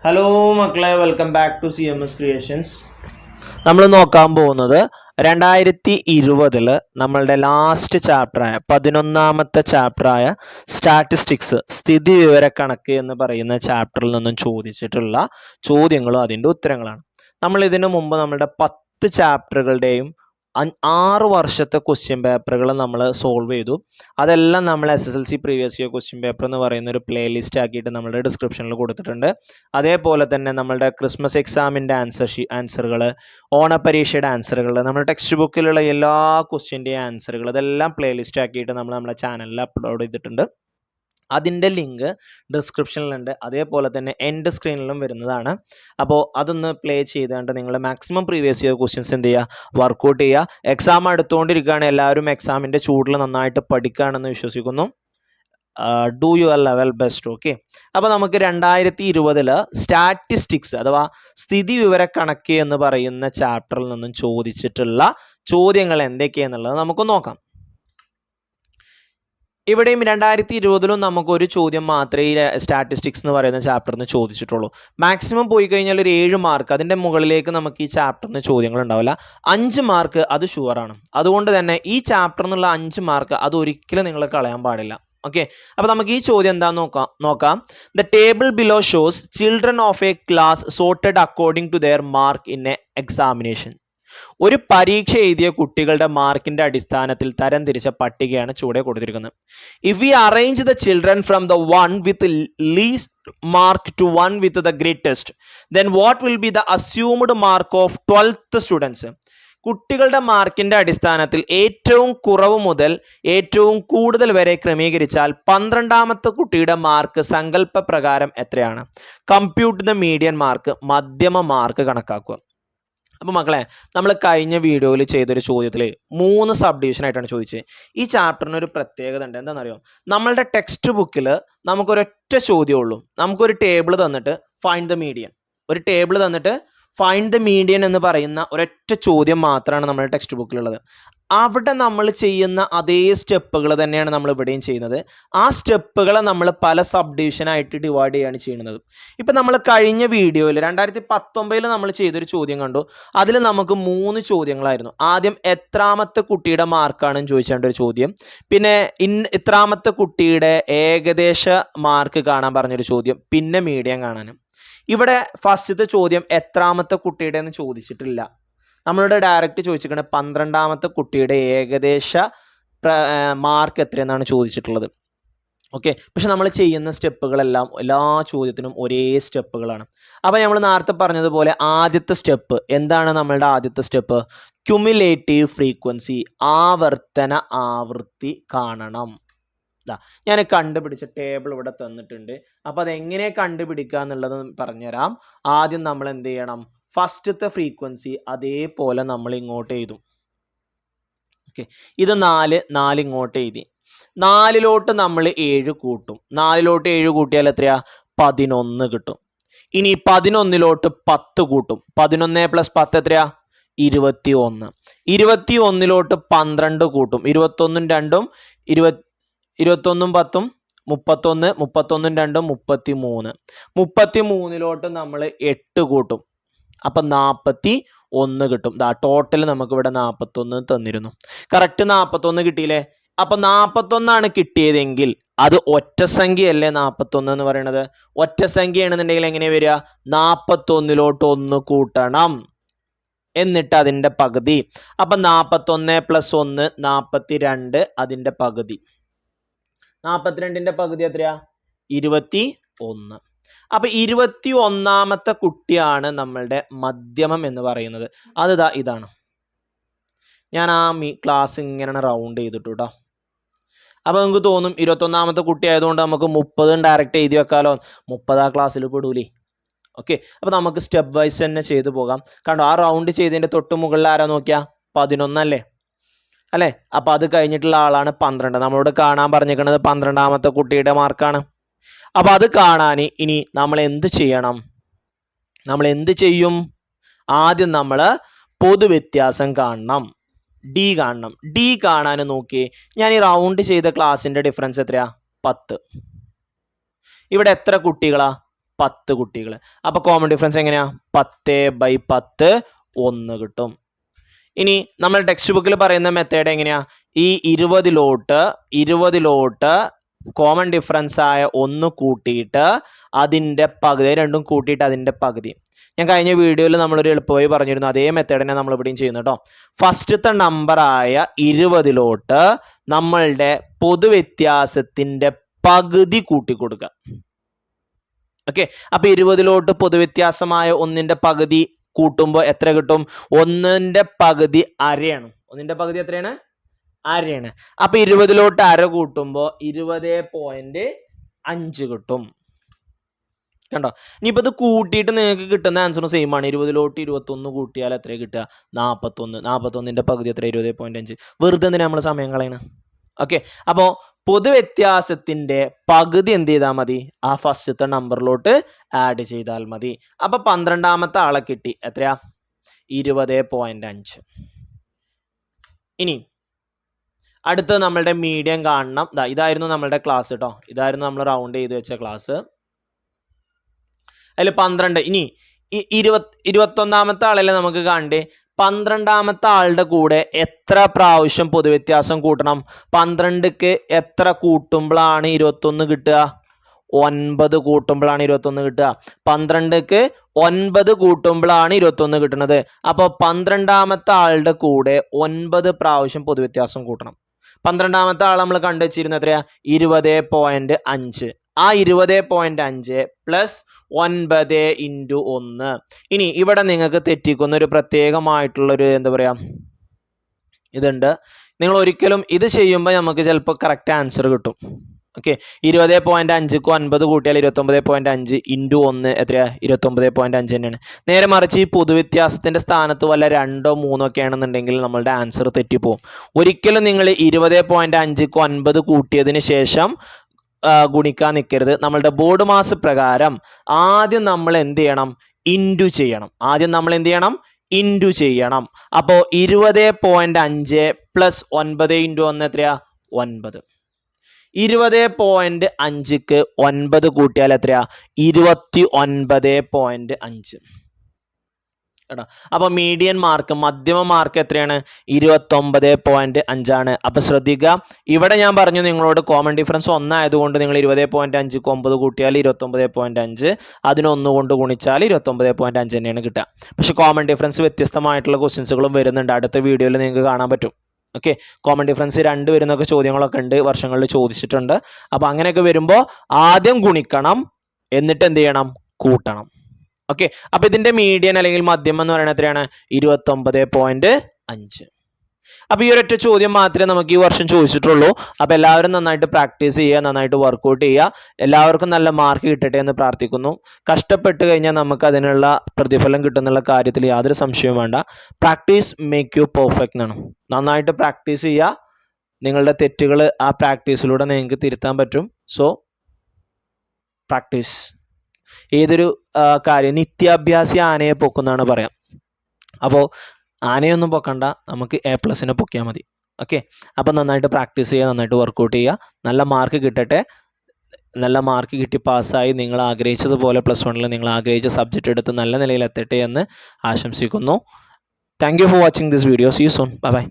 Hello മക്കളെ, welcome back to CMS creations. നമ്മൾ നോക്കാൻ പോകുന്നത് 2020 നമ്മളുടെ ലാസ്റ്റ് ചാപ്റ്ററായ 11ാമത്തെ ചാപ്റ്ററായ സ്റ്റാറ്റിസ്റ്റിക്സ് സ്ഥിതി വിവരക്കണക്ക് എന്ന് പറയുന്ന ചാപ്റ്ററിൽ നിന്നും ചോദിച്ചിട്ടുള്ള ചോദ്യങ്ങളും അതിൻ്റെ ഉത്തരങ്ങളാണ്. നമ്മൾ ഇതിനു മുമ്പ് നമ്മളുടെ 10 ചാപ്റ്ററുകളുടെയും 6 വർഷത്തെ ക്വസ്റ്റ്യൻ പേപ്പറുകൾ നമ്മൾ സോൾവ് ചെയ്തു. അതെല്ലാം നമ്മൾ SSLC previous year question paper എന്ന് പറയുന്ന ഒരു പ്ലേലിസ്റ്റ് ആക്കിയിട്ട് നമ്മളുടെ ഡിസ്ക്രിപ്ഷനിൽ കൊടുത്തിട്ടുണ്ട്. അതേപോലെ തന്നെ നമ്മളുടെ ക്രിസ്മസ് എക്സാമിൻ്റെ ആൻസറുകൾ, ഓണപരീക്ഷയുടെ ആൻസറുകൾ, നമ്മുടെ ടെക്സ്റ്റ് ബുക്കിലുള്ള എല്ലാ ക്വസ്റ്റ്യൻ്റെയും ആൻസറുകൾ ഇതെല്ലാം പ്ലേലിസ്റ്റ് ആക്കിയിട്ട് നമ്മൾ നമ്മുടെ ചാനലിൽ അപ്ലോഡ് ചെയ്തിട്ടുണ്ട്. അതിൻ്റെ ലിങ്ക് ഡിസ്ക്രിപ്ഷനിലുണ്ട്. അതേപോലെ തന്നെ എൻ്റെ സ്ക്രീനിലും വരുന്നതാണ്. അപ്പോൾ അതൊന്ന് പ്ലേ ചെയ്തുകൊണ്ട് നിങ്ങൾ മാക്സിമം പ്രീവിയസ് ഇയർ ക്വസ്റ്റ്യൻസ് എന്ത് ചെയ്യുക, വർക്കൗട്ട് ചെയ്യുക. എക്സാം അടുത്തുകൊണ്ടിരിക്കുകയാണ്, എല്ലാവരും എക്സാമിൻ്റെ ചൂടിൽ നന്നായിട്ട് പഠിക്കുകയാണെന്ന് വിശ്വസിക്കുന്നു. Do your level best. Okay, അപ്പോൾ നമുക്ക് 2020 സ്റ്റാറ്റിസ്റ്റിക്സ് അഥവാ സ്ഥിതി വിവരക്കണക്ക് എന്ന് പറയുന്ന ചാപ്റ്ററിൽ നിന്നും ചോദിച്ചിട്ടുള്ള ചോദ്യങ്ങൾ എന്തൊക്കെയാണെന്നുള്ളത് നമുക്ക് നോക്കാം. ഇവിടെയും 2020 നമുക്കൊരു ചോദ്യം മാത്രമേ ഈ സ്റ്റാറ്റിസ്റ്റിക്സ് എന്ന് പറയുന്ന ചാപ്റ്ററിൽ നിന്ന് ചോദിച്ചിട്ടുള്ളൂ. മാക്സിമം പോയി കഴിഞ്ഞാൽ ഒരു 7 മാർക്ക്, അതിൻ്റെ മുകളിലേക്ക് നമുക്ക് ഈ ചാപ്റ്ററിൽ നിന്ന് ചോദ്യങ്ങൾ ഉണ്ടാവില്ല. 5 മാർക്ക് അത് ഷുവറാണ്. അതുകൊണ്ട് തന്നെ ഈ ചാപ്റ്ററിൽ നിന്നുള്ള 5 മാർക്ക് അത് ഒരിക്കലും നിങ്ങൾ കളയാൻ പാടില്ല. ഓക്കെ, അപ്പോൾ നമുക്ക് ഈ ചോദ്യം എന്താണെന്ന് നോക്കാം. The table below shows children of a class sorted according to their mark in a examination. ഒരു പരീക്ഷ എഴുതിയ കുട്ടികളുടെ മാർക്കിന്റെ അടിസ്ഥാനത്തിൽ തരംതിരിച്ച പട്ടികയാണ് ചുവടെ കൊടുത്തിരിക്കുന്നത്. If we arrange the children from the one with least mark to one with the greatest, then what will be the assumed mark of 12th students. കുട്ടികളുടെ മാർക്കിന്റെ അടിസ്ഥാനത്തിൽ ഏറ്റവും കുറവ് മുതൽ ഏറ്റവും കൂടുതൽ വരെ ക്രമീകരിച്ചാൽ 12ാമത്തെ കുട്ടിയുടെ മാർക്ക് സങ്കല്പ പ്രകാരം എത്രയാണ്? കമ്പ്യൂട്ട് ദ മീഡിയൻ മാർക്ക്, മധ്യമ മാർക്ക് കണക്കാക്കുക. അപ്പോൾ മക്കളെ, നമ്മൾ കഴിഞ്ഞ വീഡിയോയിൽ ചെയ്തൊരു ചോദ്യത്തിൽ 3 സബ് ഡിവിഷൻ ആയിട്ടാണ് ചോദിച്ചത്. ഈ ചാപ്റ്ററിന് ഒരു പ്രത്യേകത ഉണ്ട്. എന്താണെന്നറിയോ? നമ്മളുടെ ടെക്സ്റ്റ് ബുക്കിൽ നമുക്കൊരൊറ്റ ചോദ്യമുള്ളൂ. നമുക്കൊരു ടേബിൾ തന്നിട്ട് ഫൈൻഡ് ദ മീഡിയൻ, ഒരു ടേബിൾ തന്നിട്ട് ഫൈൻഡ് ദ മീഡിയൻ എന്ന് പറയുന്ന ഒരൊറ്റ ചോദ്യം മാത്രമാണ് നമ്മുടെ ടെക്സ്റ്റ് ബുക്കിലുള്ളത്. അവിടെ നമ്മൾ ചെയ്യുന്ന അതേ സ്റ്റെപ്പുകൾ തന്നെയാണ് നമ്മൾ ഇവിടെയും ചെയ്യുന്നത്. ആ സ്റ്റെപ്പുകളെ നമ്മൾ പല സബ് ഡിവിഷനായിട്ട് ഡിവൈഡ് ചെയ്യുകയാണ് ചെയ്യുന്നത്. ഇപ്പം നമ്മൾ കഴിഞ്ഞ വീഡിയോയിൽ 2019 നമ്മൾ ചെയ്തൊരു ചോദ്യം കണ്ടു. അതിൽ നമുക്ക് 3 ചോദ്യങ്ങളായിരുന്നു. ആദ്യം എത്രാമത്തെ കുട്ടിയുടെ മാർക്കാണെന്ന് ചോദിച്ചേണ്ട ഒരു ചോദ്യം, പിന്നെ ഇത്രാമത്തെ കുട്ടിയുടെ ഏകദേശ മാർക്ക് കാണാൻ പറഞ്ഞൊരു ചോദ്യം, പിന്നെ മീഡിയം കാണാനും. ഇവിടെ ഫസ്റ്റത്തെ ചോദ്യം എത്രാമത്തെ കുട്ടിയുടെ എന്ന് ചോദിച്ചിട്ടില്ല. നമ്മളുടെ ഡയറക്റ്റ് ചോദിച്ചിരിക്കുന്നത് 12ാമത്തെ കുട്ടിയുടെ ഏകദേശ മാർക്ക് എത്രയെന്നാണ് ചോദിച്ചിട്ടുള്ളത്. ഓക്കെ, പക്ഷെ നമ്മൾ ചെയ്യുന്ന സ്റ്റെപ്പുകളെല്ലാം എല്ലാ ചോദ്യത്തിനും ഒരേ സ്റ്റെപ്പുകളാണ്. അപ്പോൾ നമ്മൾ നേരത്തെ പറഞ്ഞതുപോലെ ആദ്യത്തെ സ്റ്റെപ്പ് എന്താണ്? നമ്മളുടെ ആദ്യത്തെ സ്റ്റെപ്പ് ക്യുമുലേറ്റീവ് ഫ്രീക്വൻസി, ആവൃത്തി കാണണം. ഞാൻ കണ്ടുപിടിച്ച ടേബിൾ ഇവിടെ തന്നിട്ടുണ്ട്. അപ്പോൾ അതെങ്ങനെ കണ്ടുപിടിക്കുക എന്നുള്ളത് പറഞ്ഞുതരാം. ആദ്യം നമ്മൾ എന്ത് ചെയ്യണം? ഫസ്റ്റത്തെ ഫ്രീക്വൻസി അതേപോലെ നമ്മൾ ഇങ്ങോട്ട് എഴുതും. ഓക്കെ, ഇത് 4 ഇങ്ങോട്ട് എഴുതി. 4ലോട്ട് നമ്മൾ 7 കൂട്ടും. 4ലോട്ട് 7 കൂട്ടിയാൽ എത്രയാ? 11 കിട്ടും. ഇനി 11ലോട്ട് 10 കൂട്ടും. 11 + 10 എത്രയാ? 21. 21ലോട്ട് 12 കൂട്ടും. 21 2 21 10 31, 31 2 33. 33ലോട്ട് നമ്മൾ 8 കൂട്ടും. അപ്പം 41 കിട്ടും. ടോട്ടൽ നമുക്ക് ഇവിടെ 41 തന്നിരുന്നു. കറക്റ്റ് 41 കിട്ടിയില്ലേ? അപ്പം 41 കിട്ടിയതെങ്കിൽ അത് ഒറ്റ സംഖ്യയല്ലേ 41 എന്ന് പറയുന്നത്? ഒറ്റ സംഖ്യയാണെന്നുണ്ടെങ്കിൽ എങ്ങനെ വരിക? 41ലോട്ട് 1 കൂട്ടണം, എന്നിട്ട് അതിൻ്റെ പകുതി. അപ്പം 41 + 1 42, അതിൻ്റെ പകുതി. 42ന്റെ പകുതി എത്രയാ? 21. അപ്പൊ 21ാമത്തെ കുട്ടിയാണ് നമ്മളുടെ മധ്യമം എന്ന് പറയുന്നത്. ഇതാണ്. ഞാൻ ആ ക്ലാസ് ഇങ്ങനെ റൗണ്ട് ചെയ്തിട്ടു കേട്ടോ. അപ്പൊ നിങ്ങൾക്ക് തോന്നും 21ാമത്തെ കുട്ടി ആയതുകൊണ്ട് നമുക്ക് 30 ഡയറക്റ്റ് എഴുതി വെക്കാലോ. 30 ക്ലാസ്സിൽ പെടൂലേ. ഓക്കെ, അപ്പൊ നമുക്ക് സ്റ്റെപ്പ് വൈസ് തന്നെ ചെയ്തു പോകാം. കണ്ടോ, ആ റൗണ്ട് ചെയ്തതിന്റെ തൊട്ട് മുകളിൽ ആരാ നോക്കിയാ? 11 അല്ലേ? അപ്പൊ അത് കഴിഞ്ഞിട്ടുള്ള ആളാണ് 12. നമ്മളോട് കാണാൻ പറഞ്ഞിരിക്കുന്നത് 12ാമത്തെ കുട്ടിയുടെ മാർക്കാണ്. അപ്പൊ അത് കാണാൻ ഇനി നമ്മൾ എന്ത് ചെയ്യണം? നമ്മൾ എന്ത് ചെയ്യും? ആദ്യം നമ്മൾ പൊതുവ്യത്യാസം കാണണം, ഡി കാണണം. ഡി കാണാൻ നോക്കിയേ, ഞാൻ ഈ റൗണ്ട് ചെയ്ത ക്ലാസിന്റെ ഡിഫറൻസ് എത്രയാ? 10. ഇവിടെ എത്ര കുട്ടികളാ? 10 കുട്ടികൾ. അപ്പോൾ കോമൺ ഡിഫറൻസ് എങ്ങനെയാ? 10/10 1 കിട്ടും. ഇനി നമ്മൾ ടെക്സ്റ്റ് ബുക്കിൽ പറയുന്ന മെത്തേഡ് എങ്ങനെയാ? ഈ 20 കോമൺ ഡിഫറൻസ് ആയ 1 കൂട്ടിയിട്ട് അതിൻ്റെ പകുതി, രണ്ടും കൂട്ടിയിട്ട് അതിൻ്റെ പകുതി. ഞാൻ കഴിഞ്ഞ വീഡിയോയിൽ നമ്മളൊരു എളുപ്പമായി പറഞ്ഞിരുന്നു, അതേ മെത്തേഡ് തന്നെ നമ്മൾ ഇവിടെയും ചെയ്യുന്നു കേട്ടോ. ഫസ്റ്റത്തെ നമ്പറായ 20 നമ്മളുടെ പൊതുവ്യത്യാസത്തിൻ്റെ പകുതി കൂട്ടിക്കൊടുക്കുക. ഓക്കെ, അപ്പൊ 20 പൊതുവ്യത്യാസമായ 1ന്റെ പകുതി കൂട്ടുമ്പോൾ എത്ര കിട്ടും? 1ന്റെ പകുതി അരയാണ്. 1ന്റെ പകുതി എത്രയാണ്? അരയാണ്. അപ്പൊ 20 അര കൂട്ടുമ്പോൾ 20.5 കിട്ടും. കണ്ടോ? ഇനിയിപ്പോൾ ഇത് കൂട്ടിയിട്ട് നിങ്ങൾക്ക് കിട്ടുന്ന ആൻസറും സെയിം ആണ്. 20 21 കൂട്ടിയാൽ എത്ര കിട്ടുക? 41. 41ന്റെ പകുതി എത്ര? 20.5. വെറുതെ എന്തിനാ നമ്മൾ സമയം കളയണം? ഓക്കെ, അപ്പോൾ പൊതുവ്യത്യാസത്തിന്റെ പകുതി എന്ത് ചെയ്താൽ മതി? ആ ഫസ്റ്റത്തെ നമ്പറിലോട്ട് ആഡ് ചെയ്താൽ മതി. അപ്പൊ 12ാമത്തെ ആളെ കിട്ടി. എത്രയാ? 20.5. ഇനി അടുത്തത് നമ്മളുടെ മീഡിയം കാണണം. ഇതായിരുന്നു നമ്മളുടെ ക്ലാസ് കേട്ടോ. ഇതായിരുന്നു നമ്മൾ റൗണ്ട് ചെയ്ത് വെച്ച ക്ലാസ്. അതിൽ 12. ഇനി 21ാമത്തെ ആളല്ലേ നമുക്ക് കാണണ്ടേ? 12ാമത്തെ ആളുടെ കൂടെ എത്ര പ്രാവശ്യം പൊതുവ്യത്യാസം കൂട്ടണം? 12ക്ക് എത്ര കൂട്ടുമ്പോഴാണ് 21 കിട്ടുക? 9 കൂട്ടുമ്പോഴാണ് 21 കിട്ടുക. 12ക്ക് 9 കൂട്ടുമ്പോഴാണ് 21 കിട്ടുന്നത്. അപ്പോൾ 12ാമത്തെ ആളുടെ കൂടെ 9 പ്രാവശ്യം പൊതുവ്യത്യാസം കൂട്ടണം. 12ാമത്തെ ആൾ നമ്മൾ കണ്ടുവച്ചിരുന്നത് എത്രയാ? 20.5. ആ 20.5 പ്ലസ് 9 ഇൻറ്റു 1. ഇനി ഇവിടെ നിങ്ങൾക്ക് തെറ്റിക്കുന്ന ഒരു പ്രത്യേകമായിട്ടുള്ളൊരു എന്താ പറയുക ഇതുണ്ട്. നിങ്ങൾ ഒരിക്കലും ഇത് ചെയ്യുമ്പോൾ നമുക്ക് ചിലപ്പോൾ കറക്റ്റ് ആൻസർ കിട്ടും. ഓക്കെ, 20.5ക്ക് 9 കൂട്ടിയാൽ 29.5 ഇൻറ്റു 1 എത്രയാ? 29.5 തന്നെയാണ്. നേരെ മറിച്ച് ഈ പൊതുവ്യത്യാസത്തിൻ്റെ സ്ഥാനത്ത് വല്ല 2 3 ഒക്കെ ആണെന്നുണ്ടെങ്കിൽ നമ്മളുടെ ആൻസർ തെറ്റിപ്പോവും. ഒരിക്കലും നിങ്ങൾ 20.5ക്ക് 9 കൂട്ടിയതിന് ശേഷം ഗുണിക്കാൻ നിൽക്കരുത്. നമ്മളുടെ ബോർഡ് മാസ് പ്രകാരം ആദ്യം നമ്മൾ എന്ത് ചെയ്യണം? ഇൻറ്റു ചെയ്യണം. ഇൻറ്റു ചെയ്യണം. അപ്പോൾ 20.5 പ്ലസ് 9 ഇൻറ്റു 1 എത്രയാ? 9. 20.5ക്ക് 9 കൂട്ടിയാൽ എത്രയാ? 29.5 കേട്ടോ. അപ്പോൾ മീഡിയൻ മാർക്ക്, മധ്യമ മാർക്ക് എത്രയാണ്? 29.5 ആണ്. അപ്പോൾ ശ്രദ്ധിക്കുക, ഇവിടെ ഞാൻ പറഞ്ഞു നിങ്ങളോട് കോമൺ ഡിഫറൻസ് 1 ആയതുകൊണ്ട് നിങ്ങൾ 20.5ക്ക് 9 കൂട്ടിയാൽ 29.5, അതിന് 1 കൊണ്ട് ഗുണിച്ചാൽ 29.5 തന്നെയാണ് കിട്ടുക. പക്ഷെ കോമൺ ഡിഫറൻസ് വ്യത്യസ്തമായിട്ടുള്ള ക്വസ്റ്റ്യൻസുകളും വരുന്നുണ്ട്. അടുത്ത വീഡിയോയിൽ നിങ്ങൾക്ക് കാണാൻ പറ്റും. ഓക്കെ, കോമൺ ഡിഫറൻസ് 2 വരുന്നൊക്കെ ചോദ്യങ്ങളൊക്കെ ഉണ്ട്, വർഷങ്ങളിൽ ചോദിച്ചിട്ടുണ്ട്. അപ്പോൾ അങ്ങനെയൊക്കെ വരുമ്പോൾ ആദ്യം ഗുണിക്കണം, എന്നിട്ട് എന്ത് ചെയ്യണം? കൂട്ടണം. ഓക്കെ, അപ്പൊ ഇതിന്റെ മീഡിയൻ അല്ലെങ്കിൽ മധ്യമം എന്ന് പറയുന്നത് എത്രയാണ്? 29.5. അപ്പൊ ഈ ഒരൊറ്റ ചോദ്യം മാത്രമേ നമുക്ക് ഈ വർഷം ചോദിച്ചിട്ടുള്ളൂ. അപ്പൊ എല്ലാവരും നന്നായിട്ട് പ്രാക്ടീസ് ചെയ്യുക, നന്നായിട്ട് വർക്കൗട്ട് ചെയ്യുക. എല്ലാവർക്കും നല്ല മാർക്ക് കിട്ടട്ടെ എന്ന് പ്രാർത്ഥിക്കുന്നു. കഷ്ടപ്പെട്ട് കഴിഞ്ഞാൽ നമുക്ക് അതിനുള്ള പ്രതിഫലം കിട്ടുന്നുള്ള കാര്യത്തിൽ യാതൊരു സംശയവും വേണ്ട. പ്രാക്ടീസ് മേക്ക് യു പെർഫെക്റ്റ് എന്നാണ്. നന്നായിട്ട് പ്രാക്ടീസ് ചെയ്യുക. നിങ്ങളുടെ തെറ്റുകൾ ആ പ്രാക്ടീസിലൂടെ നിങ്ങൾക്ക് തിരുത്താൻ പറ്റും. So practice. ഏതൊരു കാര്യം നിത്യാഭ്യാസി ആനയെ പൊക്കുന്നാണ് പറയാം. അപ്പോൾ ആനയൊന്നും പൊക്കണ്ട, നമുക്ക് A+ പൊക്കിയാൽ മതി. ഓക്കെ, അപ്പോൾ നന്നായിട്ട് പ്രാക്ടീസ് ചെയ്യുക, നന്നായിട്ട് വർക്കൗട്ട് ചെയ്യുക. നല്ല മാർക്ക് കിട്ടട്ടെ. നല്ല മാർക്ക് കിട്ടി പാസ്സായി നിങ്ങൾ ആഗ്രഹിച്ചതുപോലെ +1 നിങ്ങൾ ആഗ്രഹിച്ച സബ്ജക്റ്റ് എടുത്ത് നല്ല നിലയിൽ എത്തട്ടെ എന്ന് ആശംസിക്കുന്നു. Thank you for watching this video. See you soon. Bye by.